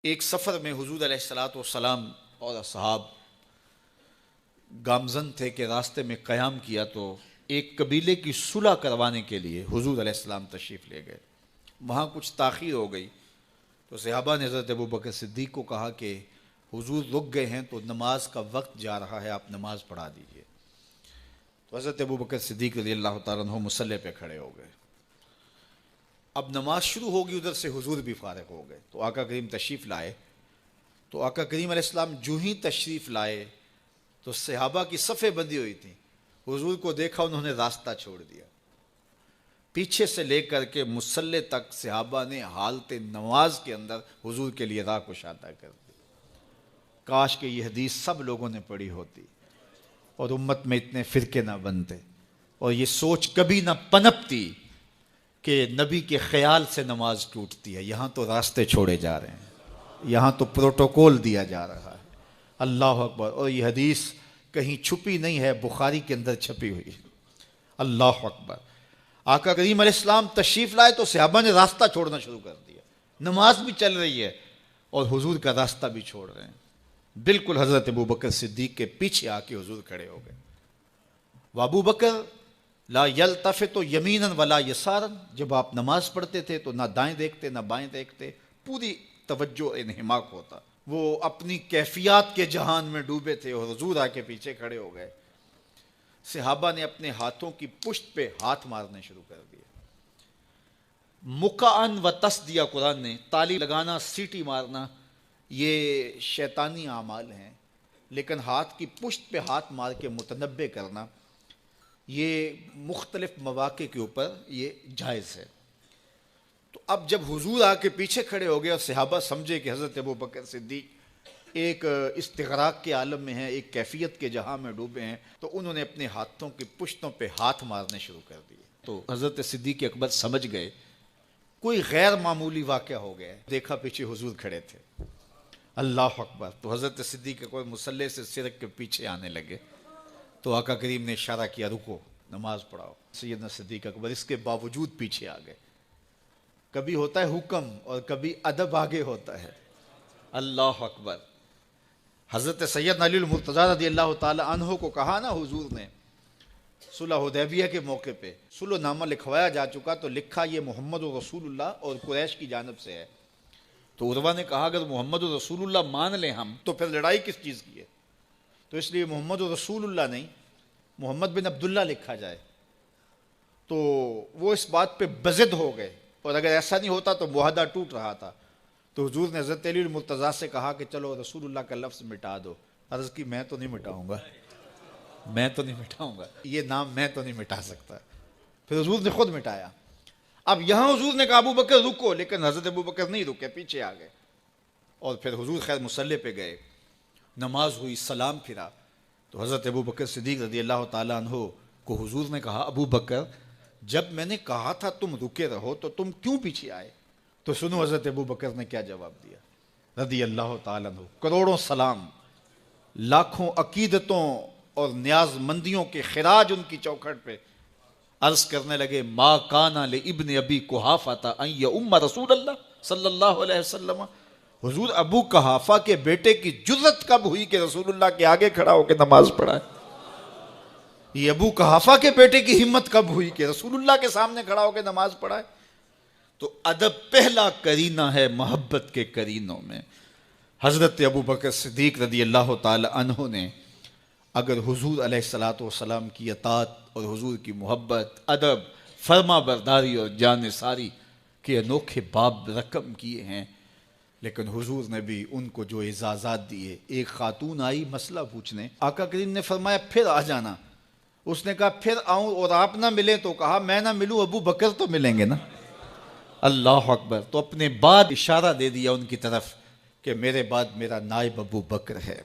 ایک سفر میں حضور علیہ الصلاۃ والسلام اور اصحاب گامزن تھے کہ راستے میں قیام کیا تو ایک قبیلے کی صلح کروانے کے لیے حضور علیہ السلام تشریف لے گئے. وہاں کچھ تاخیر ہو گئی تو صحابہ نے حضرت ابوبکر صدیق کو کہا کہ حضور رک گئے ہیں تو نماز کا وقت جا رہا ہے، آپ نماز پڑھا دیجئے. تو حضرت ابوبکر صدیق رضی اللہ تعالیٰ عنہ مصلی پہ کھڑے ہو گئے. اب نماز شروع ہوگی، ادھر سے حضور بھی فارغ ہو گئے تو آقا کریم تشریف لائے. تو آقا کریم علیہ السلام جو ہی تشریف لائے تو صحابہ کی صفیں بندی ہوئی تھیں. حضور کو دیکھا، انہوں نے راستہ چھوڑ دیا. پیچھے سے لے کر کے مصلی تک صحابہ نے حالت نماز کے اندر حضور کے لیے راہ کشادہ کر دی. کاش کہ یہ حدیث سب لوگوں نے پڑھی ہوتی اور امت میں اتنے فرقے نہ بنتے اور یہ سوچ کبھی نہ پنپتی کہ نبی کے خیال سے نماز ٹوٹتی ہے. یہاں تو راستے چھوڑے جا رہے ہیں، یہاں تو پروٹوکول دیا جا رہا ہے. اللہ اکبر. اور یہ حدیث کہیں چھپی نہیں ہے، بخاری کے اندر چھپی ہوئی ہے. اللہ اکبر. آقا کریم علیہ السلام تشریف لائے تو صحابہ نے راستہ چھوڑنا شروع کر دیا. نماز بھی چل رہی ہے اور حضور کا راستہ بھی چھوڑ رہے ہیں. بالکل حضرت ابوبکر صدیق کے پیچھے آ کے حضور کھڑے ہو گئے. وابو بکر لا یلتفت یمینا ولا یسارا. جب آپ نماز پڑھتے تھے تو نہ دائیں دیکھتے نہ بائیں دیکھتے، پوری توجہ انہماک ہوتا. وہ اپنی کیفیات کے جہان میں ڈوبے تھے اور حضور آ کے پیچھے کھڑے ہو گئے. صحابہ نے اپنے ہاتھوں کی پشت پہ ہاتھ مارنے شروع کر دیے. مکعن و تس دیا قرآن نے. تالی لگانا، سیٹی مارنا یہ شیطانی اعمال ہیں، لیکن ہاتھ کی پشت پہ ہاتھ مار کے متنبع کرنا یہ مختلف مواقع کے اوپر یہ جائز ہے. تو اب جب حضور آ کے پیچھے کھڑے ہو گئے اور صحابہ سمجھے کہ حضرت ابوبکر صدیق ایک استغراق کے عالم میں ہیں، ایک کیفیت کے جہاں میں ڈوبے ہیں، تو انہوں نے اپنے ہاتھوں کی پشتوں پہ ہاتھ مارنے شروع کر دیے. تو حضرت صدیق اکبر سمجھ گئے کوئی غیر معمولی واقعہ ہو گیا ہے. دیکھا پیچھے حضور کھڑے تھے. اللہ اکبر. تو حضرت صدیق اکبر مصلی سے سرک کے پیچھے آنے لگے تو آقا کریم نے اشارہ کیا رکو، نماز پڑھاؤ. سیدنا صدیق اکبر اس کے باوجود پیچھے آ گئے. کبھی ہوتا ہے حکم اور کبھی ادب آگے ہوتا ہے. اللہ اکبر. حضرت سیدنا علی المرتضیٰ رضی اللہ تعالی عنہ کو کہا نا حضور نے صلح حدیبیہ کے موقع پہ صلح نامہ لکھوایا جا چکا تو لکھا یہ محمد رسول اللہ اور قریش کی جانب سے ہے. تو عروہ نے کہا اگر محمد رسول اللہ مان لیں ہم تو پھر لڑائی کس چیز کی ہے؟ تو اس لیے محمد رسول اللہ نہیں، محمد بن عبداللہ لکھا جائے. تو وہ اس بات پہ بضد ہو گئے اور اگر ایسا نہیں ہوتا تو معاہدہ ٹوٹ رہا تھا. تو حضور نے حضرت علی المرتضیٰ سے کہا کہ چلو رسول اللہ کا لفظ مٹا دو. عرض کی میں تو نہیں مٹاؤں گا، میں تو نہیں مٹاؤں گا، یہ نام میں تو نہیں مٹا سکتا. پھر حضور نے خود مٹایا. اب یہاں حضور نے کہا ابو بکر رکو، لیکن حضرت ابو بکر نہیں رکے، پیچھے آ گئے. اور پھر حضور خیر مصلی پہ گئے، نماز ہوئی، سلام پھرا. تو حضرت ابو بکر صدیق رضی اللہ تعالیٰ عنہ کو حضور نے کہا ابو بکر جب میں نے کہا تھا تم رکے رہو تو تم کیوں پیچھے آئے؟ تو سنو حضرت ابو بکر نے کیا جواب دیا رضی اللہ تعالیٰ عنہ. کروڑوں سلام، لاکھوں عقیدتوں اور نیاز مندیوں کے خراج ان کی چوکھٹ پہ. عرض کرنے لگے ما کانا لابن ابی قحافہ ان یؤم رسول اللہ صلی اللہ علیہ وسلم. حضور ابو قحافہ کے بیٹے کی جرت کب ہوئی کہ رسول اللہ کے آگے کھڑا ہو کے نماز پڑھائے؟ یہ ابو قحافہ کے بیٹے کی ہمت کب ہوئی کہ رسول اللہ کے سامنے کھڑا ہو کے نماز پڑھائے؟ تو ادب پہلا کرینہ ہے محبت کے کرینوں میں. حضرت ابو بکر صدیق رضی اللہ تعالی عنہ نے اگر حضور علیہ الصلاۃ والسلام کی اطاعت اور حضور کی محبت، ادب، فرما برداری اور جانثاری کے انوکھے باب رقم کیے ہیں، لیکن حضور نے بھی ان کو جو اعزازات دیے. ایک خاتون آئی مسئلہ پوچھنے، آقا کریم نے فرمایا پھر آ جانا. اس نے کہا پھر آؤں اور آپ نہ ملیں؟ تو کہا میں نہ ملوں ابو بکر تو ملیں گے نا. اللہ اکبر. تو اپنے بعد اشارہ دے دیا ان کی طرف کہ میرے بعد میرا نائب ابو بکر ہے.